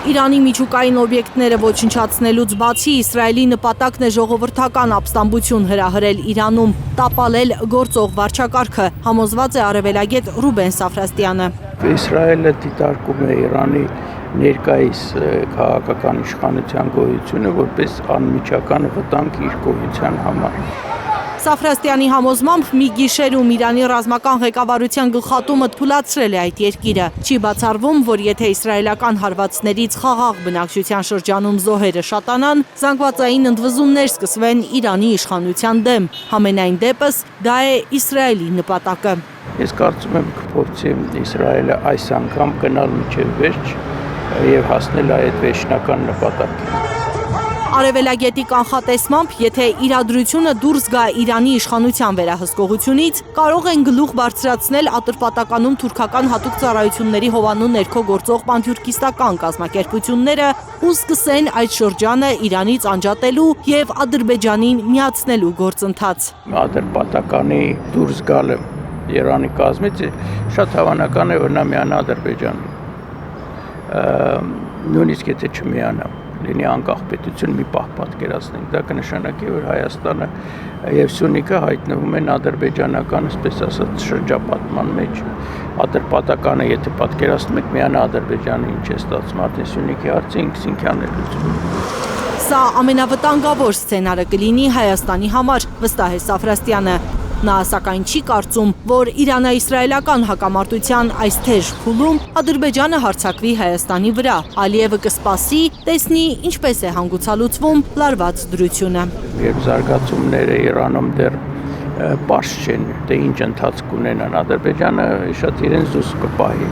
Իրանի միջուկային օբյեկտները ոչնչացնելուց բացի Իսրայելի նպատակն է ժողովրդական ապստամբություն հրահրել Իրանում, տապալել գործող վարչակարգը, համոզված է արևելագետ Ռուբեն Սաֆրաստյանը։ Իսրայելը դիտարկում է Իրանի ներկայիս քաղաքական իշխանության գոյությունը որպես անմիջական վտանգ իր գոյության համար։ Սաֆրաստյանի համոզմամբ մի գիշերում Իրանի ռազմական ղեկավարության գլխատումը թուլացրել է այդ երկիրը։ Չի բացառվում, որ եթե իսրայելական հարվածներից խաղաղ բնակչության շրջանում զոհերը շատանան, զանգվածային ընդվզումներ սկսվեն Իրանի իշխանության դեմ։ Համենայն դեպս դա է Իսրայելի նպատակը։ Ես կարծում եմ կփորձի Իսրայելը այս անգամ գնալ մինչև վերջ եւ հասնել այդ վերջնական նպատակին։ Արևելագետի կանխատեսմամբ, եթե իրադրությունը դուրս գա Իրանի իշխանության վերահսկողությունից, կարող են գլուխ բարձրացնել Ատրպատականում թուրքական հատուկ ծառայությունների հովանու ներքո գործող պանթյուրքիստական կազմակերպությունները ու սկսեն այդ շրջանը Իրանից անջատելու եւ Ադրբեջանին միացնելու գործընթաց։ Ատրպատականի դուրս գալը Իրանի կազմից շատ հավանական է, որ նա միանա Ադրբեջանին։ Նույնիսկ եթե չմիանա, լինի անկախ պետություն մի պահ պատկերացնենք, դա կնշանակի, որ Հայաստանը եւ Սյունիքը հայտնվում են ադրբեջանական, այսպես ասած, շրջապատման մեջ։ Ատրպատականը, եթե պատկերացնում եք, միանա Ադրբեջանը, ինչ է ստացվում, արդեն Սյունիքի հարցը ինքսինքյան է լուծվում։ Սա ամենավտանգավոր սցենարը կլինի Հայաստանի համար, վստահ է Սաֆրաստյանը։ Նա սակայն չի կարծում, որ Իրանա-իսրայելական հակամարտության այս թեժ փուլում Ադրբեջանը հարձակվի Հայաստանի վրա։ Ալիևը կսպասի, տեսնի ինչպես է հանգուցալուծվում լարված դրությունը։ Երբ զարգացումները Իրանում դեռ պարզ չեն, թե ինչ ընթացք ունենան, Ադրբեջանը շատ իրեն զուս կպահի։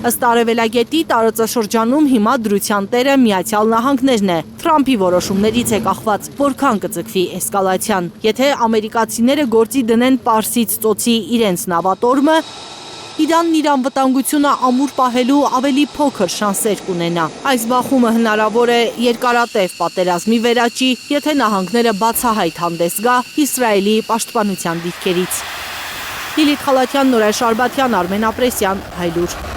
Ըստ արևելագետի տարածաշրջանում հիմա դրության տերը Միացյալ Նահանգներն է։ Թրամփի որոշումներից է կախված, որքան կձգվի էսկալացիան։ Եթե ամերիկացիները գործի դնեն Պարսից ծոցի իրենց նավատորմը, Իրանն իր անվտանգությունը ամուր պահելու ավելի փոքր շանսեր կունենա։ Այս բախումը հնարավոր է երկարատև պատերազմի վերաճի, եթե նահանգները բացահայտ հանդես գա Իսրայելի պաշտպանության դիրքերից։ Լիլիթ Խալաթյան, Նորայր Շարբաթյան, Արմեն Ապրեսյան, Հայլուր։